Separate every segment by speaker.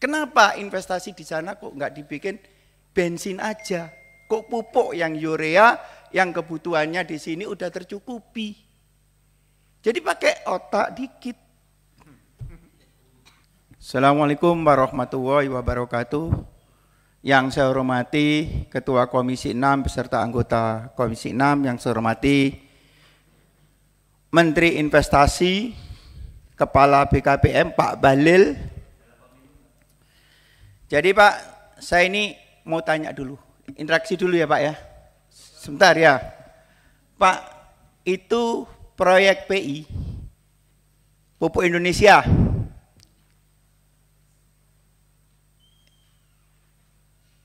Speaker 1: Kenapa investasi di sana kok nggak dibikin bensin aja? Kok pupuk yang urea yang kebutuhannya di sini udah tercukupi? Jadi pakai otak dikit. Assalamualaikum warahmatullahi wabarakatuh. Yang saya hormati Ketua Komisi 6 beserta anggota Komisi 6, yang saya hormati Menteri Investasi, Kepala BKPM Pak Bahlil. Jadi Pak, saya ini mau tanya dulu, interaksi dulu ya Pak ya. Sebentar ya. Pak, itu proyek PI, Pupuk Indonesia,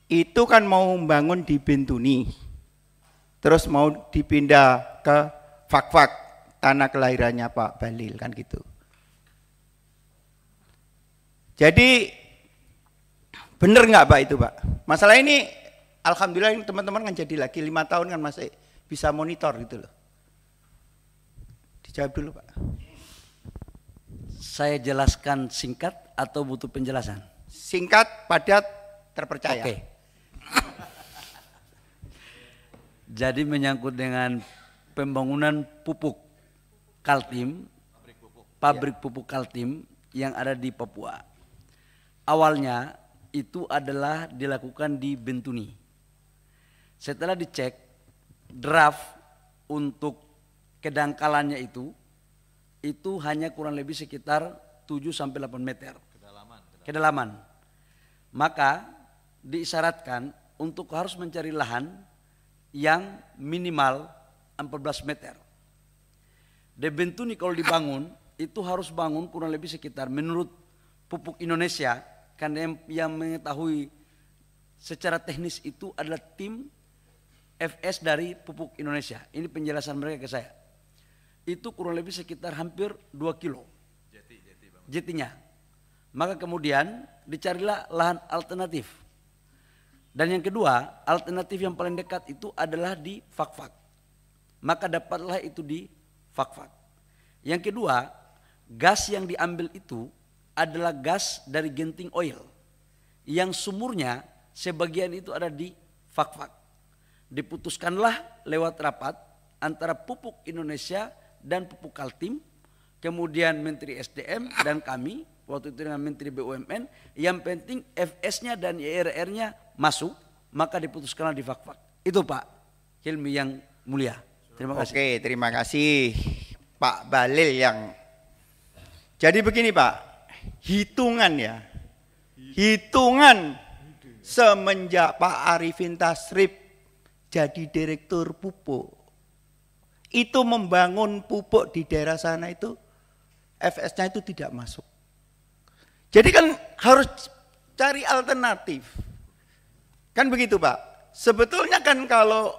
Speaker 1: itu kan mau membangun di Bintuni, terus mau dipindah ke Fak-Fak, tanah kelahirannya Pak Bahlil kan gitu. Jadi bener nggak Pak itu Pak? Masalah ini alhamdulillah teman-teman kan jadi lagi 5 tahun kan masih bisa monitor gitu loh. Dijawab dulu Pak.
Speaker 2: Saya jelaskan singkat atau butuh penjelasan?
Speaker 1: Singkat, padat, terpercaya.
Speaker 2: Oke. Jadi menyangkut dengan pembangunan pupuk Kaltim, pabrik pupuk Kaltim yang ada di Papua. Awalnya itu adalah dilakukan di Bintuni. Setelah dicek draft untuk kedangkalannya itu hanya kurang lebih sekitar 7-8 meter kedalaman. Maka diisyaratkan untuk harus mencari lahan yang minimal 14 meter. Di Bintuni kalau dibangun itu harus bangun kurang lebih sekitar, menurut Pupuk Indonesia, karena yang mengetahui secara teknis itu adalah tim FS dari Pupuk Indonesia. Ini penjelasan mereka ke saya. Itu kurang lebih sekitar hampir 2 kilo jetinya. Maka kemudian dicarilah lahan alternatif. Dan yang kedua, alternatif yang paling dekat itu adalah di Fak-Fak. Maka dapatlah itu di Fak-Fak. Yang kedua, gas yang diambil itu adalah gas dari Genting Oil, yang sumurnya sebagian itu ada di Fak-Fak. Diputuskanlah lewat rapat antara Pupuk Indonesia dan Pupuk Kaltim, kemudian Menteri SDM dan kami, waktu itu dengan Menteri BUMN, yang penting FS-nya dan IRR-nya masuk, maka diputuskanlah di Fak-Fak. Itu Pak Hilmi yang mulia. Terima kasih.
Speaker 1: Oke, terima kasih Pak Bahlil yang. Jadi begini Pak, hitungan ya, hitungan semenjak Pak Arifin Tasrif jadi direktur pupuk, itu membangun pupuk di daerah sana itu FS-nya itu tidak masuk. Jadi kan harus cari alternatif. Kan begitu Pak. Sebetulnya kan kalau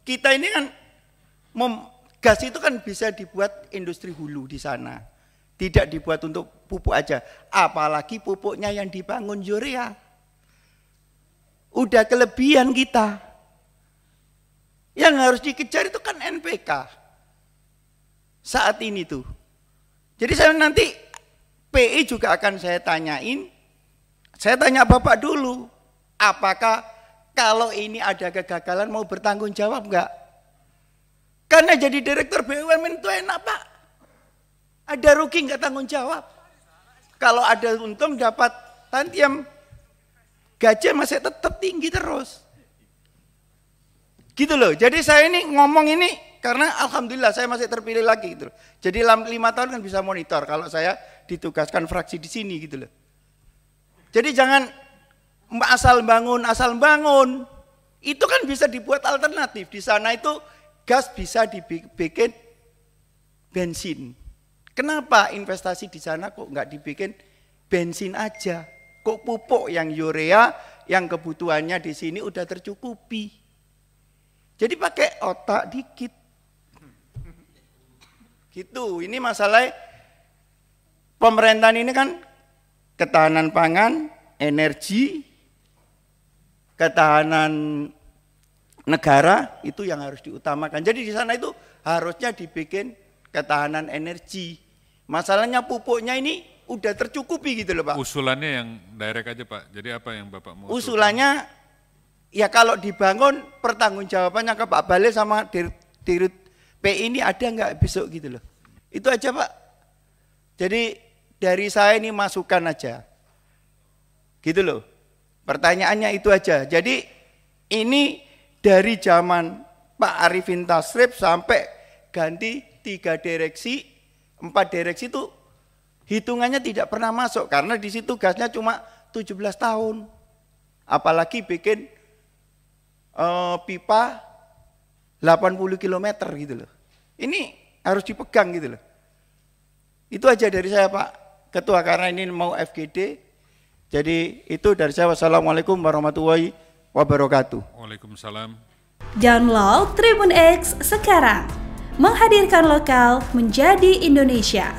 Speaker 1: kita ini kan gas itu kan bisa dibuat industri hulu di sana. Tidak dibuat untuk pupuk aja. Apalagi pupuknya yang dibangun urea. Udah kelebihan kita. Yang harus dikejar itu kan NPK. Saat ini tuh. Jadi saya nanti PI juga akan saya tanyain. Saya tanya Bapak dulu. Apakah kalau ini ada kegagalan mau bertanggung jawab enggak? Karena jadi direktur BUMN itu enak Pak. Ada rugi enggak tanggung jawab. Kalau ada untung dapat tantiam, gaji masih tetap tinggi terus. Gitu loh. Jadi saya ini ngomong ini karena alhamdulillah saya masih terpilih lagi gitu. Jadi 5 tahun kan bisa monitor kalau saya ditugaskan fraksi di sini gitu loh. Jadi jangan asal bangun. Itu kan bisa dibuat alternatif. Di sana itu gas bisa dibikin bensin. Kenapa investasi di sana kok nggak dibikin bensin aja? Kok pupuk yang urea yang kebutuhannya di sini udah tercukupi? Jadi pakai otak dikit. Gitu. Ini masalah pemerintahan ini kan ketahanan pangan, energi, ketahanan negara itu yang harus diutamakan. Jadi di sana itu harusnya dibikin ketahanan energi. Masalahnya pupuknya ini udah tercukupi gitu loh Pak.
Speaker 3: Usulannya yang direct aja Pak, jadi apa yang Bapak mau
Speaker 1: usulannya? Ya kalau dibangun pertanggungjawabannya ke Pak Balil sama Dirut P ini ada nggak besok gitu loh. Itu aja Pak. Jadi dari saya ini masukan aja. Gitu loh. Pertanyaannya itu aja. Jadi ini dari zaman Pak Arifin Tasrif sampai ganti 3 direksi, 4 direksi itu hitungannya tidak pernah masuk karena di situ gasnya cuma 17 tahun. Apalagi bikin pipa 80 km gitu loh. Ini harus dipegang gitu loh. Itu aja dari saya Pak Ketua karena ini mau FGD. Jadi itu dari saya. Wassalamualaikum warahmatullahi wabarakatuh.
Speaker 3: Waalaikumsalam.
Speaker 4: Download Tribun X sekarang. Menghadirkan lokal menjadi Indonesia.